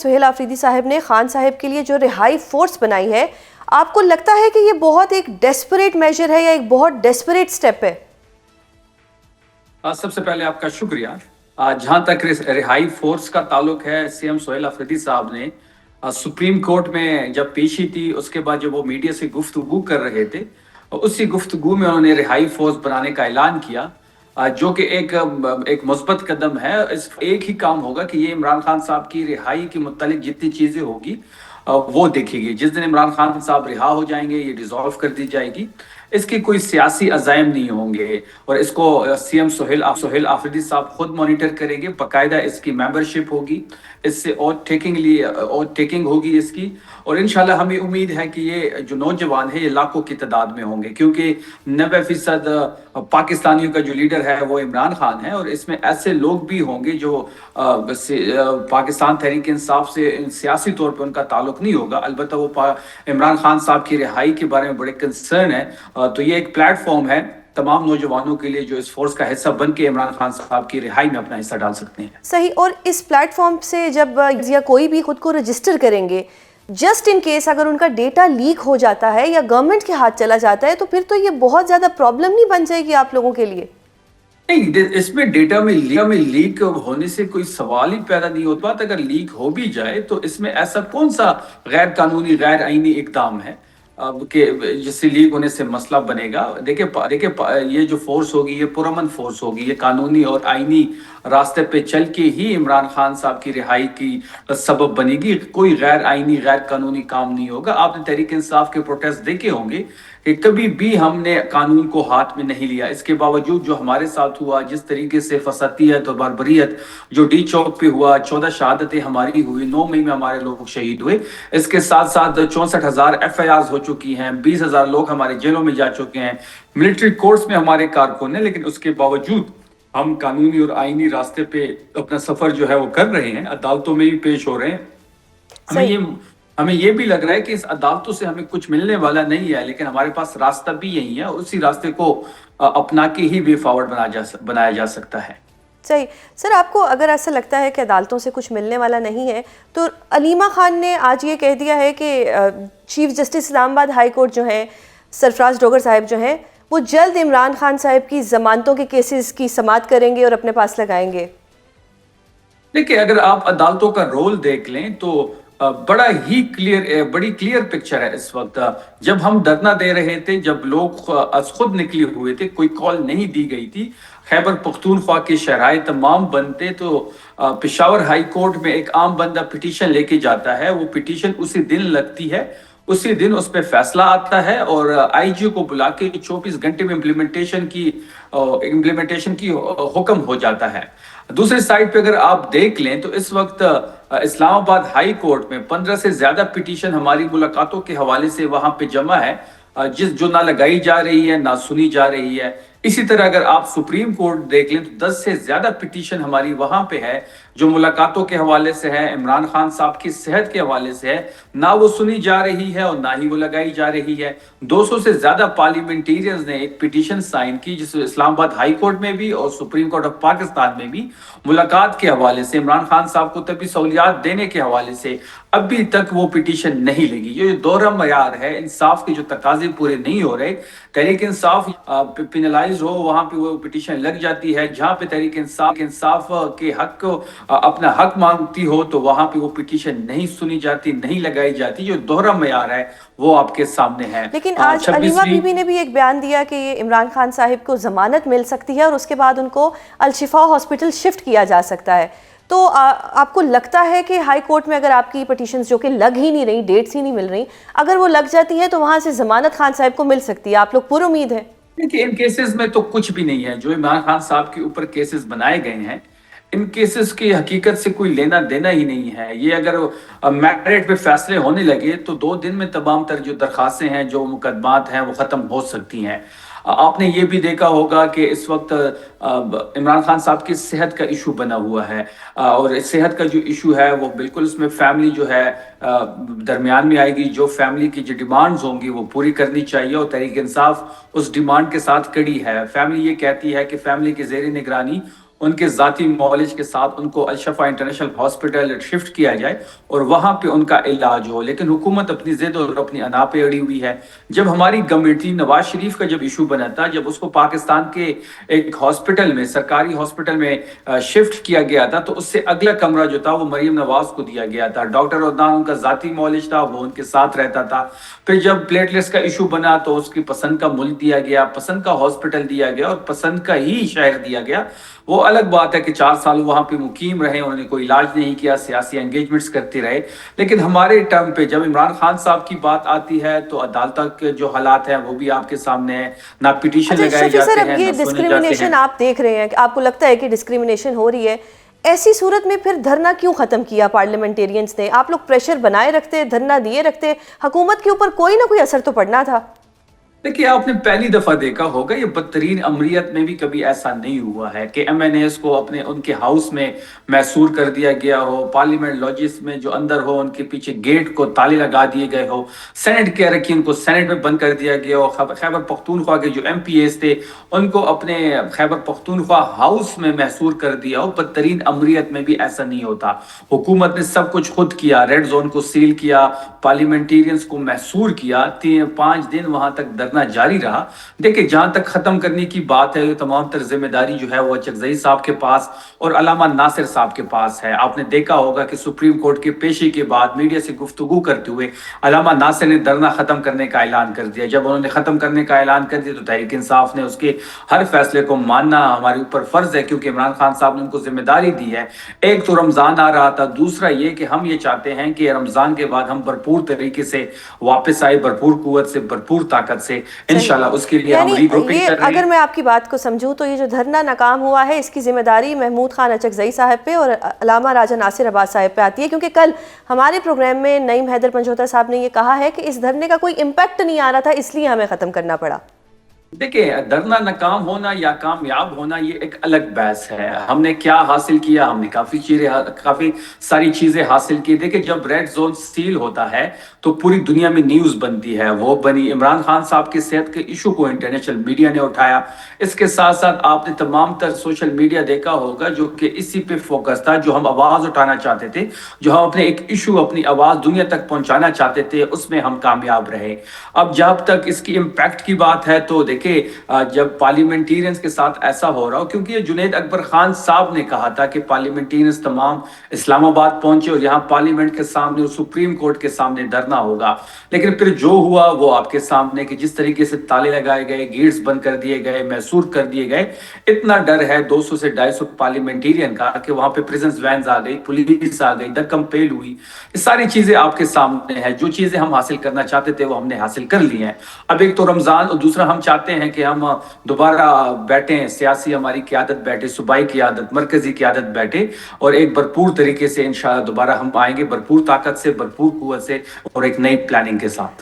سہیل آفریدی صاحب نے خان صاحب کے لیے جو رہائی فورس بنائی ہے، آپ کو لگتا ہے کہ یہ بہت ایک ڈیسپریٹ میجر ہے یا ایک بہت ڈیسپریٹ سٹیپ ہے؟ سب سے پہلے آپ کا شکریہ۔ جہاں تک رہائی فورس کا تعلق ہے، سی ایم سہیل آفریدی صاحب نے سپریم کورٹ میں جب پیشی تھی، اس کے بعد جب وہ میڈیا سے گفتگو کر رہے تھے، اسی گفتگو میں انہوں نے رہائی فورس بنانے کا اعلان کیا، جو کہ ایک مثبت قدم ہے۔ اس ایک ہی کام ہوگا کہ یہ عمران خان صاحب کی رہائی کے متعلق جتنی چیزیں ہوگی وہ دیکھے گی۔ جس دن عمران خان صاحب رہا ہو جائیں گے، یہ ڈیزالو کر دی جائے گی، اس کے کوئی سیاسی عزائم نہیں ہوں گے، اور اس کو سی ایم سہیل آفریدی صاحب خود مانیٹر کریں گے، باقاعدہ اس کی ممبرشپ ہوگی، اس سے اور ٹیکنگ ہوگی اس کی، اور انشاءاللہ ہمیں امید ہے کہ یہ جو نوجوان ہے یہ لاکھوں کی تعداد میں ہوں گے، کیونکہ 90% پاکستانیوں کا جو لیڈر ہے وہ عمران خان ہے، اور اس میں ایسے لوگ بھی ہوں گے جو پاکستان تحریک انصاف سے سیاسی طور پہ ان کا تعلق نہیں ہوگا، البتہ وہ عمران خان صاحب کی رہائی کے بارے میں بڑے کنسرن ہے۔ تو یہ ایک پلیٹ فارم ہے تمام نوجوانوں کے لیے جو اس فورس کا حصہ بن کے عمران خان صاحب کی رہائی میں اپنا حصہ ڈال سکتے ہیں۔ صحیح، اور اس پلیٹ فارم سے جب یا کوئی بھی خود کو رجسٹر کریں گے، جسٹ ان کیس اگر ان کا ڈیٹا لیک ہو جاتا ہے یا گورنمنٹ کے ہاتھ چلا جاتا ہے، تو پھر تو یہ بہت زیادہ پرابلم نہیں بن جائے گی آپ لوگوں کے لیے؟ نہیں، اس میں ڈیٹا میں لیک ہونے سے کوئی سوال ہی پیدا نہیں ہوتا۔ بات اگر لیک ہو بھی جائے تو اس میں ایسا کون سا غیر قانونی غیر آئینی اقدام ہے کہ جس سے لیک ہونے سے مسئلہ بنے گا؟ دیکھیں یہ جو فورس ہوگی یہ پرامن فورس ہوگی، یہ قانونی اور آئینی راستے پہ چل کے ہی عمران خان صاحب کی رہائی کی سبب بنے گی، کوئی غیر آئینی غیر قانونی کام نہیں ہوگا۔ آپ نے تحریک انصاف کے پروٹیسٹ دیکھے ہوں گے کہ کبھی بھی ہم نے قانون کو ہاتھ میں نہیں لیا، اس کے باوجود جو ہمارے ساتھ ہوا، جس طریقے سے فسادیت اور باربریت جو ڈی چوک پہ ہوا، 14 شہادتیں ہماری ہوئی، 9 مئی میں ہمارے لوگ شہید ہوئے، اس کے ساتھ ساتھ 64,000 FIRs ہو چکی ہیں، 20,000 لوگ ہمارے جیلوں میں جا چکے ہیں، ملٹری کورٹس میں ہمارے کارکن ہیں، لیکن اس کے باوجود ہم قانونی اور آئینی راستے پہ اپنا سفر جو ہے وہ کر رہے ہیں، عدالتوں میں بھی پیش ہو رہے ہیں۔ ہمیں یہ بھی لگ رہا ہے کہ اس عدالتوں سے ہمیں کچھ ملنے والا نہیں ہے، لیکن ہمارے پاس راستہ بھی یہی ہے، اسی راستے کو اپنا کے ہی وے فارورڈ بنایا جا سکتا ہے۔ صحیح سر، آپ کو اگر ایسا لگتا ہے کہ عدالتوں سے کچھ ملنے والا نہیں ہے، تو علیمہ خان نے آج یہ کہہ دیا ہے کہ چیف جسٹس اسلام آباد ہائی کورٹ جو ہیں سرفراز ڈوگر صاحب جو ہیں، وہ جلد عمران خان صاحب کی ضمانتوں کے کیسز کی سماعت کریں گے اور اپنے پاس لگائیں گے۔ دیکھیں، اگر آپ عدالتوں کا رول دیکھ لیں تو بڑی کلیئر پکچر ہے۔ اس وقت جب ہم دھرنا دے رہے تھے، جب لوگ از خود نکلے ہوئے تھے، کوئی کال نہیں دی گئی تھی، خیبر پختونخوا کے شہرائے تمام بند تھے، تو پشاور ہائی کورٹ میں ایک عام بندہ پٹیشن لے کے جاتا ہے، وہ پٹیشن اسی دن لگتی ہے، اسی دن اس پہ فیصلہ آتا ہے، اور آئی جی کو بلا کے 24 گھنٹے میں امپلیمنٹیشن کی حکم ہو جاتا ہے۔ دوسرے سائڈ پہ اگر آپ دیکھ لیں تو اس وقت اسلام آباد ہائی کورٹ میں 15 سے زیادہ پٹیشن ہماری ملاقاتوں کے حوالے سے وہاں پہ جمع ہے، جو نہ لگائی جا رہی ہے نہ سنی جا رہی ہے۔ اسی طرح اگر آپ سپریم کورٹ دیکھ لیں تو 10 سے زیادہ پٹیشن ہماری وہاں پہ ہے، جو ملاقاتوں کے حوالے سے ہے، عمران خان صاحب کی صحت کے حوالے سے ہے، نہ وہ سنی جا رہی ہے اور نہ ہی وہ لگائی جا رہی ہے۔ 200 سے زیادہ پارلیمنٹیرینز نے ایک پٹیشن سائن کی، جس اسلام آباد ہائی کورٹ میں بھی اور سپریم کورٹ آف پاکستان میں بھی ملاقات کے حوالے سے، عمران خان صاحب کو طبی سہولیات دینے کے حوالے سے ابھی تک وہ پٹیشن نہیں لگی۔ یہ دوہرا معیار ہے، انصاف کے جو تقاضے پورے نہیں ہو رہے، تحریک انصاف پینلائز ہو وہاں پہ وہ پٹیشن لگ جاتی ہے، جہاں پہ تحریک انصاف کے حق کو اپنا حق مانگتی ہو تو وہاں پہ وہ پٹیشن نہیں سنی جاتی، نہیں لگائی جاتی۔ جو دوہرا معیار ہے وہ آپ کے سامنے ہے۔ لیکن آج علیمہ بی بی نے بھی ایک بیان دیا کہ یہ عمران خان صاحب کو ضمانت مل سکتی ہے اور اس کے بعد ان کو الشفا ہاسپٹل شفٹ کیا جا سکتا ہے، تو آپ کو لگتا ہے کہ ہائی کورٹ میں اگر آپ کی پٹیشنز جو کہ لگ ہی نہیں رہی، ڈیٹس ہی نہیں مل رہی، اگر وہ لگ جاتی ہیں تو وہاں سے ضمانت خان صاحب کو مل سکتی ہے؟ آپ لوگ پر امید ہیں؟ دیکھیں، ان کیسز میں تو کچھ بھی نہیں ہے، جو عمران خان صاحب کے اوپر کیسز بنائے گئے ہیں، ان کیسز کی حقیقت سے کوئی لینا دینا ہی نہیں ہے۔ یہ اگر میرٹ پہ فیصلے ہونے لگے تو 2 دن میں تمام تر جو درخواستیں ہیں، جو مقدمات ہیں، وہ ختم ہو سکتی ہیں۔ آپ نے یہ بھی دیکھا ہوگا کہ اس وقت عمران خان صاحب کی صحت کا ایشو بنا ہوا ہے، اور صحت کا جو ایشو ہے وہ بالکل اس میں فیملی جو ہے درمیان میں آئے گی، جو فیملی کی جو ڈیمانڈز ہوں گی وہ پوری کرنی چاہیے، اور تحریک انصاف اس ڈیمانڈ کے ساتھ کڑی ہے۔ فیملی یہ کہتی ہے کہ فیملی کے زیر نگرانی ان کے ذاتی معالج کے ساتھ ان کو الشفا انٹرنیشنل ہاسپٹل شفٹ کیا جائے اور وہاں پہ ان کا علاج ہو. لیکن حکومت اپنی ضد اور اپنی انا پہ اڑی ہوئی ہے. جب ہماری گورنمنٹ تھی، نواز شریف کا جب ایشو بنا تھا، جب اس کو پاکستان کے ایک ہاسپٹل میں، سرکاری ہاسپٹل میں شفٹ کیا گیا تھا، تو اس سے اگلا کمرہ جو تھا وہ مریم نواز کو دیا گیا تھا. ڈاکٹر عدنان ان کا ذاتی معالج تھا، وہ ان کے ساتھ رہتا تھا. پھر جب پلیٹلیٹس کا ایشو بنا تو اس کی پسند کا ملک دیا گیا، پسند کا ہاسپٹل دیا گیا اور پسند کا ہی شہر دیا گیا. وہ الگ بات ہے کہ 4 سال وہاں پہ مقیم رہے، انہوں نے کوئی علاج نہیں کیا، سیاسی انگیجمنٹس کرتے رہے. لیکن ہمارے ٹرم پہ جب عمران خان صاحب کی بات آتی ہے تو عدالتوں کے جو حالات ہیں وہ بھی آپ کے سامنے ہیں. نہ پٹیشن اچھا لگائے شفیع جاتے سر، اب ہیں، یہ نہ سنے جاتے ہیں. ڈسکریمنیشن آپ دیکھ رہے ہیں کہ آپ کو لگتا ہے کہ ڈسکریمنیشن ہو رہی ہے، ایسی صورت میں پھر دھرنا کیوں ختم کیا پارلیمنٹیرینز نے؟ آپ لوگ پریشر بنائے رکھتے، دھرنا دیے رکھتے، حکومت کے اوپر کوئی نہ کوئی اثر تو پڑنا تھا. دیکھیے، آپ نے پہلی دفعہ دیکھا ہوگا، یہ بدترین امریت میں بھی کبھی ایسا نہیں ہوا ہے کہ ایم این ایز کو اپنے ان کے ہاؤس میں محصور کر دیا گیا ہو، پارلیمنٹ لاجز میں جو اندر ہو ان کے پیچھے گیٹ کو تالے لگا دیے گئے ہو، سینٹ کے اراکین کو سینٹ میں بند کر دیا گیا ہو، خیبر پختونخوا کے جو ایم پی ایز تھے ان کو اپنے خیبر پختونخوا ہاؤس میں محصور کر دیا ہو. بدترین امریت میں بھی ایسا نہیں ہوتا. حکومت نے سب کچھ خود کیا، ریڈ زون کو سیل کیا، پارلیمنٹیرینز کو محصور کیا، 5 دن وہاں تک دھرنا جاری رہا. دیکھیں، جہاں تک ختم کرنے کی بات ہے، یہ تمام تر ذمہ داری جو ہے وہ چکزئی صاحب کے پاس اور علامہ ناصر صاحب کے پاس ہے. آپ نے دیکھا ہوگا کہ سپریم کورٹ کے پیشی کے بعد میڈیا سے گفتگو کرتے ہوئے علامہ ناصر نے دھرنا ختم کرنے کا اعلان کر دیا. جب انہوں نے ختم کرنے کا اعلان کر دیا تو تحریک انصاف نے اس کے ہر فیصلے کو ماننا ہمارے اوپر فرض ہے، کیونکہ عمران خان صاحب نے ان کو ذمہ داری دی ہے. ایک تو رمضان آ رہا تھا، دوسرا یہ کہ ہم یہ چاہتے ہیں کہ رمضان کے بعد ہم بھرپور طریقے سے واپس آئے، بھرپور قوت سے، بھرپور طاقت سے. انشاءاللہ اس کے لیے ہم ری گروپنگ کر رہے ہیں. اگر میں آپ کی بات کو سمجھوں تو یہ جو دھرنا ناکام ہوا ہے اس کی ذمہ داری محمود خان اچکزئی صاحب پہ اور علامہ راجہ ناصر عباس صاحب پہ آتی ہے، کیونکہ کل ہمارے پروگرام میں نعیم حیدر پنجوتا صاحب نے یہ کہا ہے کہ اس دھرنے کا کوئی امپیکٹ نہیں آ رہا تھا، اس لیے ہمیں ختم کرنا پڑا. دیکھیں، دھرنا ناکام ہونا یا کامیاب ہونا یہ ایک الگ بحث ہے. ہم نے کیا حاصل کیا؟ ہم نے کافی ساری چیزیں حاصل کی. دیکھیں، جب ریڈ زون سیل ہوتا ہے تو پوری دنیا میں نیوز بنتی ہے. وہ بنی عمران خان صاحب کی صحت کے ایشو کو انٹرنیشنل میڈیا نے اٹھایا. اس کے ساتھ ساتھ آپ نے تمام تر سوشل میڈیا دیکھا ہوگا جو کہ اسی پہ فوکس تھا، جو ہم آواز اٹھانا چاہتے تھے، جو ہم اپنے ایک ایشو، اپنی آواز دنیا تک پہنچانا چاہتے تھے، اس میں ہم کامیاب رہے. اب جب تک اس کی امپیکٹ کی بات ہے تو دیکھیں، جب پارلیمنٹیرینز کے ساتھ ایسا ہو رہا ہو، کیونکہ یہ جنید اکبر خان صاحب نے کہا تھا کہ پارلیمنٹیرینز تمام اسلام آباد پہنچے اور یہاں پارلیمنٹ کے سامنے اور سپریم کورٹ کے سامنے دھرنا ہوگا. لیکن پھر جو ہوا وہ آپ کے سامنے کہ جس طریقے سے تالے لگائے گئے، گیٹس بند کر دیے گئے، محصور کر دیے گئے. اتنا ڈر ہے 200 سے 250 پارلیمنٹیرین کا کہ وہاں پہ پریزنس وینز آ گئی، پولیس آ گئی، دکم پیل ہوئی. یہ ساری چیزیں آپ کے سامنے ہیں. جو چیزیں ہم حاصل کرنا چاہتے تھے وہ ہم نے حاصل کر لی ہیں. اب ایک تو رمضان اور دوسرا ہم چاہتے ہیں کہ ہم دوبارہ بیٹھیں، سیاسی ہماری قیادت بیٹھے، صوبائی قیادت، مرکزی قیادت بیٹھے اور ایک بھرپور طریقے سے انشاءاللہ دوبارہ ہم آئیں گے، بھرپور طاقت سے، بھرپور قوت سے اور ایک نئی پلاننگ کے ساتھ.